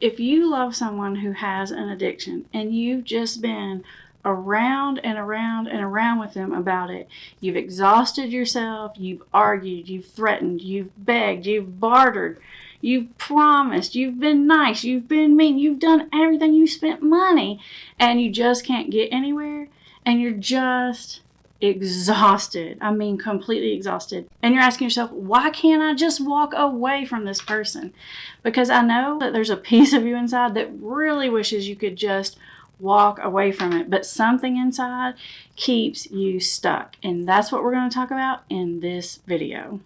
If you love someone who has an addiction and you've just been around and around and around with them about it, you've exhausted yourself, you've argued, you've threatened, you've begged, you've bartered, you've promised, you've been nice, you've been mean, you've done everything, you spent money, and you just can't get anywhere, and you're just exhausted. I mean, completely exhausted. And you're asking yourself, why can't I just walk away from this person? Because I know that there's a piece of you inside that really wishes you could just walk away from it, but something inside keeps you stuck. And that's what we're going to talk about in this video.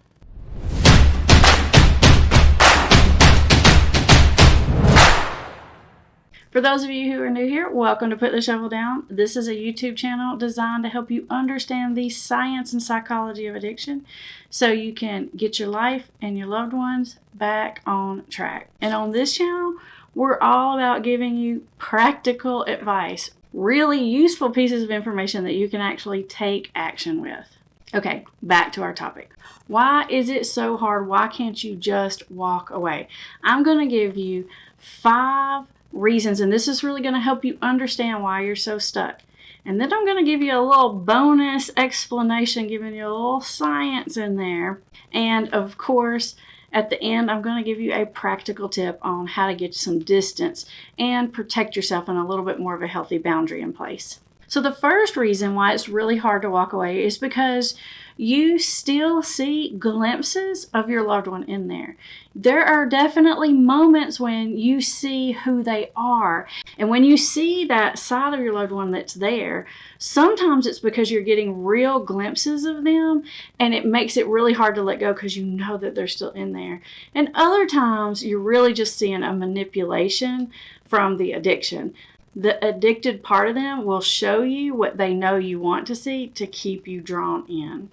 For those of you who are new here, welcome to Put the Shovel Down. This is a YouTube channel designed to help you understand the science and psychology of addiction so you can get your life and your loved ones back on track. And on this channel, we're all about giving you practical advice, really useful pieces of information that you can actually take action with. Okay, back to our topic. Why is it so hard? Why can't you just walk away? I'm going to give you 5 reasons, and this is really going to help you understand why you're so stuck. And then I'm going to give you a little bonus explanation, giving you a little science in there. And of course, at the end, I'm going to give you a practical tip on how to get some distance and protect yourself and a little bit more of a healthy boundary in place. So the first reason why it's really hard to walk away is because you still see glimpses of your loved one in there. There are definitely moments when you see who they are. And when you see that side of your loved one that's there, sometimes it's because you're getting real glimpses of them and it makes it really hard to let go because you know that they're still in there. And other times you're really just seeing a manipulation from the addiction. The addicted part of them will show you what they know you want to see to keep you drawn in.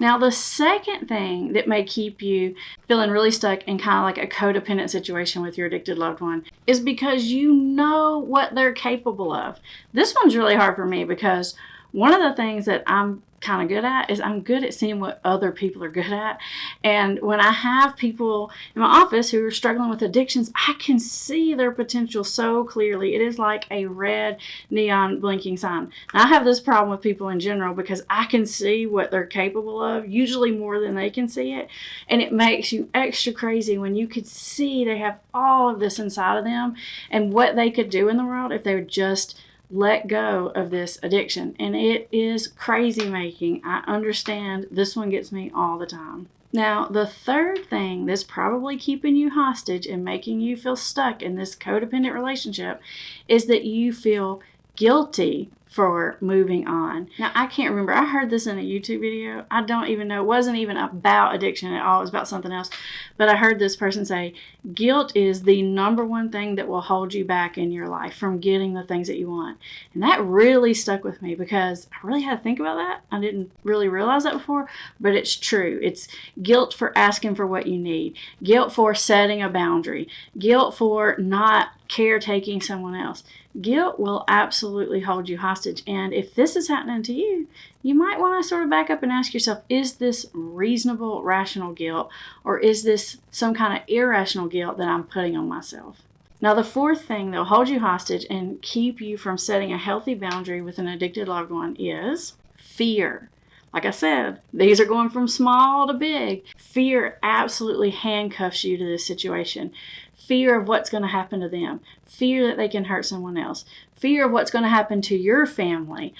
Now, the second thing that may keep you feeling really stuck in kind of like a codependent situation with your addicted loved one is because you know what they're capable of. This one's really hard for me because one of the things that I'm kind of good at is I'm good at seeing what other people are good at. And when I have people in my office who are struggling with addictions, I can see their potential so clearly. It is like a red neon blinking sign. Now, I have this problem with people in general because I can see what they're capable of, usually more than they can see it. And it makes you extra crazy when you could see they have all of this inside of them and what they could do in the world if they would just let go of this addiction. And it is crazy making. I understand. This one gets me all the time. Now, the third thing that's probably keeping you hostage and making you feel stuck in this codependent relationship is that you feel guilty for moving on. Now, I can't remember. I heard this in a YouTube video. I don't even know. It wasn't even about addiction at all. It was about something else. But I heard this person say, guilt is the number one thing that will hold you back in your life from getting the things that you want. And that really stuck with me because I really had to think about that. I didn't really realize that before, but it's true. It's guilt for asking for what you need, guilt for setting a boundary, guilt for not caretaking someone else. Guilt will absolutely hold you hostage. And if this is happening to you, you might want to sort of back up and ask yourself, is this reasonable, rational guilt, or is this some kind of irrational guilt that I'm putting on myself? Now, the fourth thing that will hold you hostage and keep you from setting a healthy boundary with an addicted loved one is fear. Like I said, these are going from small to big. Fear absolutely handcuffs you to this situation. Fear of what's going to happen to them. Fear that they can hurt someone else. Fear of what's going to happen to your family.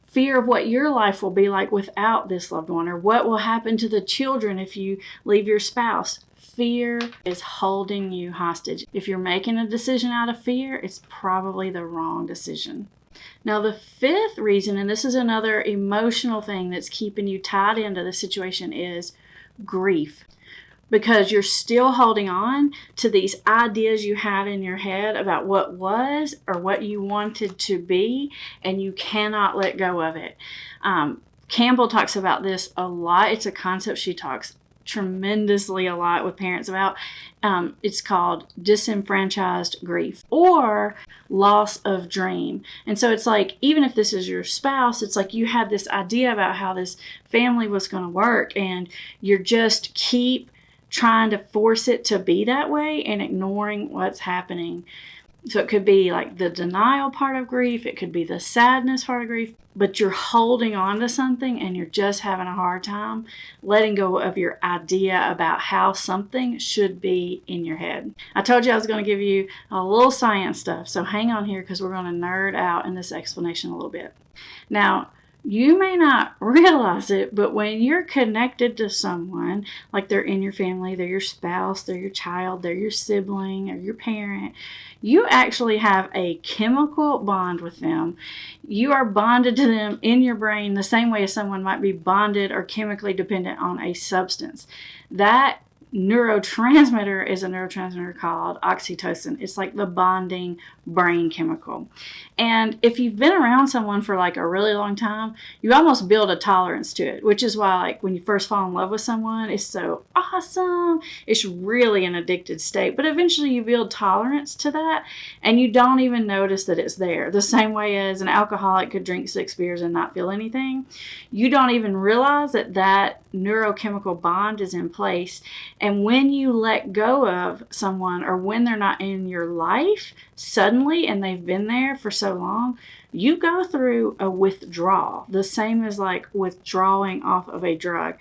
Fear of what your life will be like without this loved one, or what will happen to the children if you leave your spouse. Fear is holding you hostage. If you're making a decision out of fear, it's probably the wrong decision. Now, the fifth reason, and this is another emotional thing that's keeping you tied into the situation, is grief. Because you're still holding on to these ideas you had in your head about what was or what you wanted to be, and you cannot let go of it. Campbell talks about this a lot. It's a concept she talks tremendously a lot with parents about. It's called disenfranchised grief or loss of dream. And so it's like, even if this is your spouse, it's like you had this idea about how this family was going to work, and you're just keep trying to force it to be that way and ignoring what's happening. So it could be like the denial part of grief, it could be the sadness part of grief, but you're holding on to something and you're just having a hard time letting go of your idea about how something should be in your head. I told you I was going to give you a little science stuff, so hang on here because we're going to nerd out in this explanation a little bit. Now, you may not realize it, but when you're connected to someone, like they're in your family, they're your spouse, they're your child, they're your sibling, or your parent, you actually have a chemical bond with them. You are bonded to them in your brain the same way as someone might be bonded or chemically dependent on a substance. That neurotransmitter is a neurotransmitter called oxytocin. It's like the bonding brain chemical. And if you've been around someone for like a really long time, you almost build a tolerance to it, which is why like when you first fall in love with someone, it's so awesome. It's really an addicted state, but eventually you build tolerance to that and you don't even notice that it's there. The same way as an alcoholic could drink 6 beers and not feel anything. You don't even realize that that neurochemical bond is in place. And when you let go of someone or when they're not in your life suddenly and they've been there for so long, you go through a withdrawal, the same as like withdrawing off of a drug.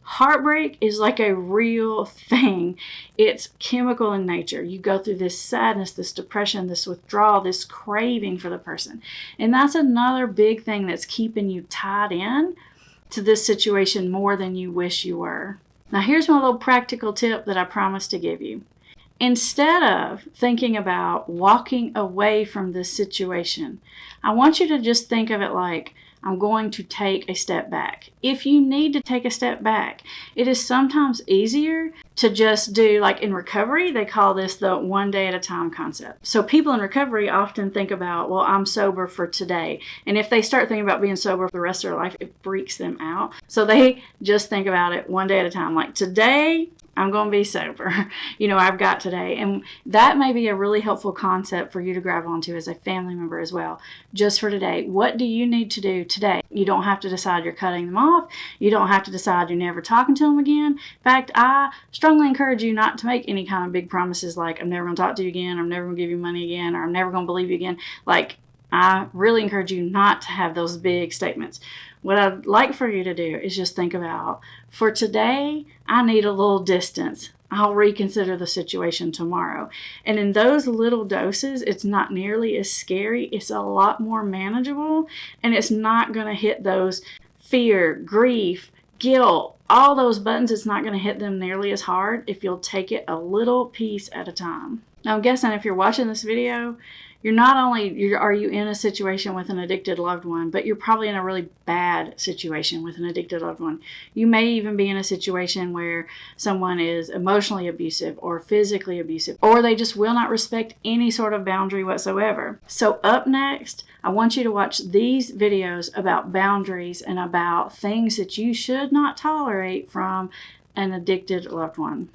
Heartbreak is like a real thing. It's chemical in nature. You go through this sadness, this depression, this withdrawal, this craving for the person. And that's another big thing that's keeping you tied in to this situation more than you wish you were. Now here's my little practical tip that I promised to give you. Instead of thinking about walking away from this situation, I want you to just think of it like, I'm going to take a step back. If you need to take a step back, it is sometimes easier to just do, like in recovery, they call this the 1 day at a time concept. So people in recovery often think about, well, I'm sober for today. And if they start thinking about being sober for the rest of their life, it freaks them out. So they just think about it 1 day at a time. Like today, I'm going to be sober. I've got today. And that may be a really helpful concept for you to grab onto as a family member as well. Just for today, what do you need to do today? You don't have to decide you're cutting them off. You don't have to decide you're never talking to them again. In fact, I strongly encourage you not to make any kind of big promises like, I'm never going to talk to you again, I'm never going to give you money again, or I'm never going to believe you again. Like, I really encourage you not to have those big statements. What I'd like for you to do is just think about, for today, I need a little distance. I'll reconsider the situation tomorrow. And in those little doses, it's not nearly as scary. It's a lot more manageable, and it's not going to hit those fear, grief, guilt, all those buttons. It's not going to hit them nearly as hard if you'll take it a little piece at a time. Now, I'm guessing if you're watching this video, you're not only are you in a situation with an addicted loved one, but you're probably in a really bad situation with an addicted loved one. You may even be in a situation where someone is emotionally abusive or physically abusive, or they just will not respect any sort of boundary whatsoever. So up next, I want you to watch these videos about boundaries and about things that you should not tolerate from an addicted loved one.